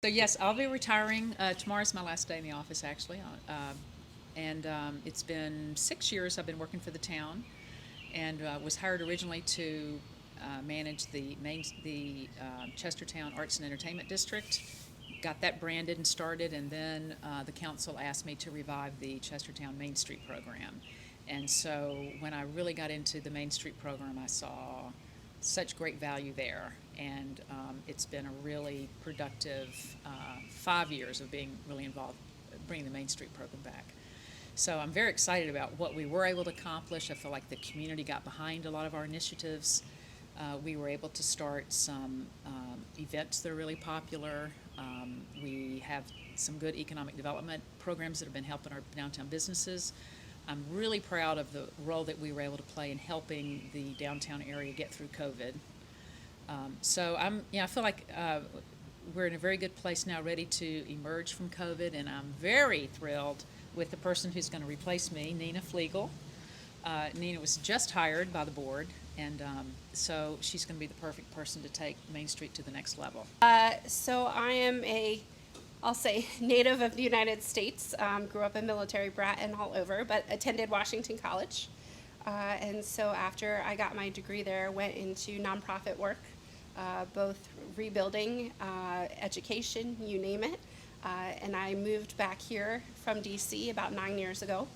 So yes, I'll be retiring. Tomorrow's my last day in the office, actually. It's been 6 years I've been working for the town, and was hired originally to manage the Chestertown Arts and Entertainment District. Got that branded and started, and then the council asked me to revive the Chestertown Main Street program. And so when I really got into the Main Street program, I saw such great value there, and it's been a really productive 5 years of being really involved, bringing the Main Street program back. So I'm very excited about what we were able to accomplish. I feel like the community got behind a lot of our initiatives. We were able to start some events that are really popular. We have some good economic development programs that have been helping our downtown businesses. I'm really proud of the role that we were able to play in helping the downtown area get through COVID. I feel like we're in a very good place now, ready to emerge from COVID, and I'm very thrilled with the person who's going to replace me, Nina Fleegle. Nina was just hired by the board, and so she's going to be the perfect person to take Main Street to the next level. So I am I'll say, native of the United States. Grew up a military brat and all over, but attended Washington College. And so after I got my degree there, went into nonprofit work, both rebuilding, education, you name it. And I moved back here from DC about 9 years ago.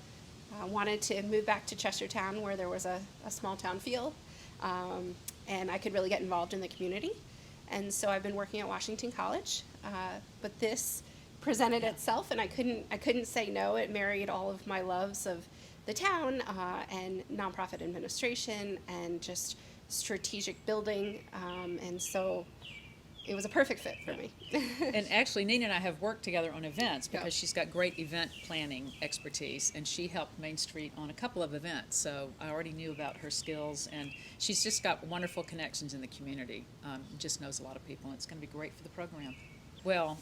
Wanted to move back to Chestertown, where there was a small town feel, and I could really get involved in the community. And so I've been working at Washington College, but this presented itself, and I couldn't say no. It married all of my loves of the town and nonprofit administration and just strategic building, and so it was a perfect fit for me. And actually, Nina and I have worked together on events because Yeah. she's got great event planning expertise, and she helped Main Street on a couple of events. So I already knew about her skills, and she's just got wonderful connections in the community. Just knows a lot of people, and it's going to be great for the program. Well,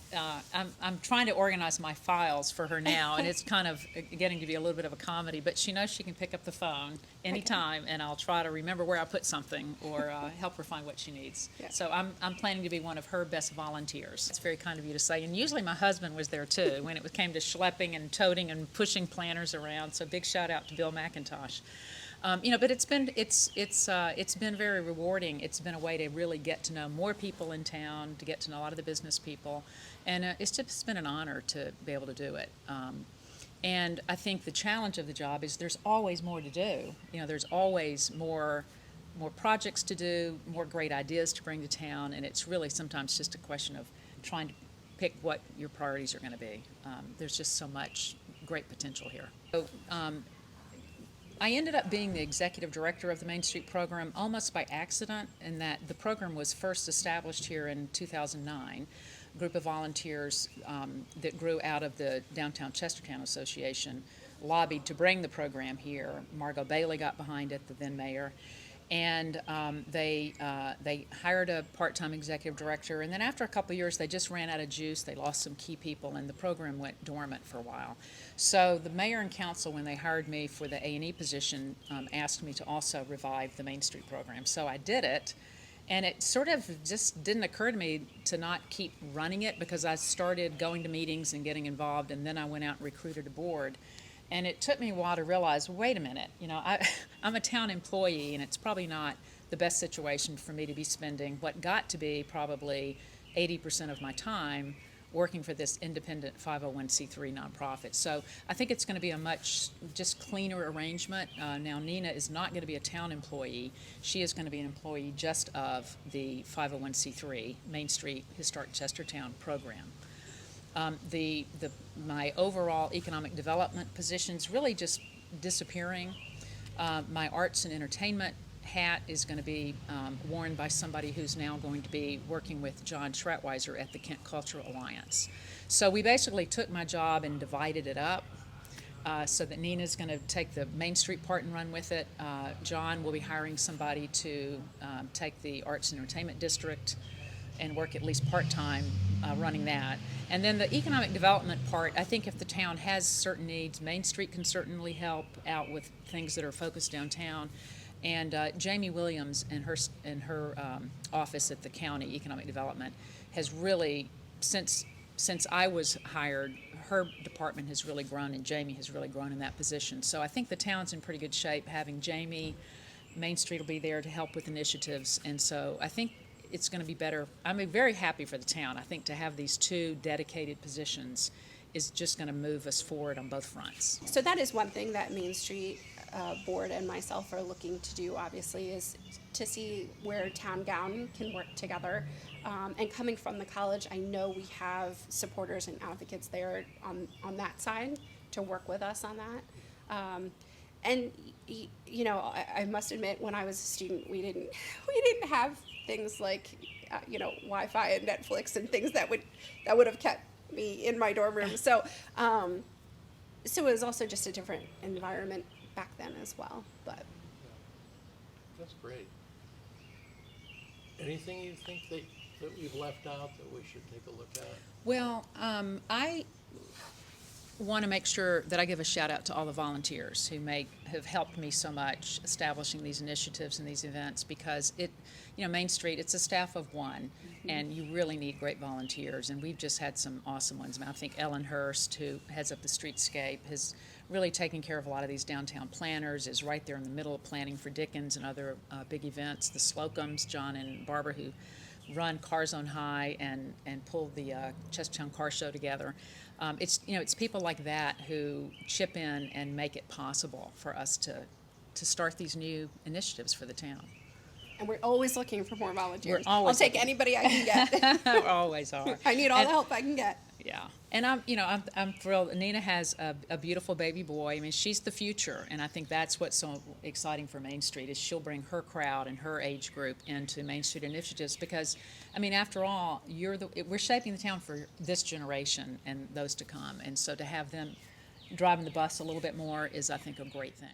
I'm trying to organize my files for her now, and it's kind of getting to be a little bit of a comedy, but she knows she can pick up the phone anytime, and I'll try to remember where I put something or help her find what she needs. Yeah. So I'm planning to be one of her best volunteers. It's very kind of you to say, and usually my husband was there too when it came to schlepping and toting and pushing planners around, so big shout out to Bill MacIntosh. But it's been very rewarding. It's been a way to really get to know more people in town, to get to know a lot of the business people, and it's just been an honor to be able to do it. And I think the challenge of the job is there's always more to do. There's always more projects to do, more great ideas to bring to town, and it's really sometimes just a question of trying to pick what your priorities are going to be. There's just so much great potential here. I ended up being the executive director of the Main Street program almost by accident, in that the program was first established here in 2009. A group of volunteers that grew out of the Downtown Chestertown Association lobbied to bring the program here. Margot Bailey got behind it, the then mayor, and they hired a part-time executive director, and then after a couple of years they just ran out of juice. They lost some key people, and the program went dormant for a while. So the mayor and council, when they hired me for the A&E position, asked me to also revive the Main Street program. So I did it, and it sort of just didn't occur to me to not keep running it, because I started going to meetings and getting involved, and then I went out and recruited a board. And it took me a while to realize, wait a minute, I'm a town employee, and it's probably not the best situation for me to be spending what got to be probably 80% of my time working for this independent 501c3 nonprofit. So I think it's going to be a much just cleaner arrangement. Now Nina is not going to be a town employee. She is going to be an employee just of the 501c3 Main Street Historic Chestertown program. My overall economic development position's really just disappearing. My arts and entertainment hat is going to be worn by somebody who's now going to be working with John Schratweiser at the Kent Cultural Alliance. So we basically took my job and divided it up so that Nina's going to take the Main Street part and run with it. John will be hiring somebody to take the arts and entertainment district and work at least part-time running that. And then the economic development part, I think if the town has certain needs, Main Street can certainly help out with things that are focused downtown. And Jamie Williams in her office at the county economic development has really, since since I was hired, her department has really grown, and Jamie has really grown in that position. So I think the town's in pretty good shape, having Jamie. Main Street will be there to help with initiatives, and so I think it's going to be better. I'm very happy for the town. I think to have these two dedicated positions is just going to move us forward on both fronts. So that is one thing that Main Street Board and myself are looking to do, obviously, is to see where town gown can work together. And coming from the college, I know we have supporters and advocates there on that side to work with us on that. And you know, I must admit, when I was a student, we didn't have things like Wi-Fi and Netflix and things that would have kept me in my dorm room. So it was also just a different environment back then as well. But that's great. Anything you think that we've left out that we should take a look at? Well, I want to make sure that I give a shout out to all the volunteers who have helped me so much establishing these initiatives and these events, because Main Street, it's a staff of one, and you really need great volunteers, and we've just had some awesome ones. I think Ellen Hurst, who heads up the streetscape, has really taken care of a lot of these downtown planners, is right there in the middle of planning for Dickens and other big events. The Slocums, John and Barbara, who run Cars on High and pull the Chestertown Car Show together. It's people like that who chip in and make it possible for us to start these new initiatives for the town. And we're always looking for more volunteers. We're always I'll take anybody I can get. We always are. I need all the help I can get. Yeah, and I'm thrilled. Nina has a beautiful baby boy. I mean, she's the future, and I think that's what's so exciting for Main Street, is she'll bring her crowd and her age group into Main Street initiatives, because, I mean, after all, we're shaping the town for this generation and those to come, and so to have them driving the bus a little bit more is, I think, a great thing.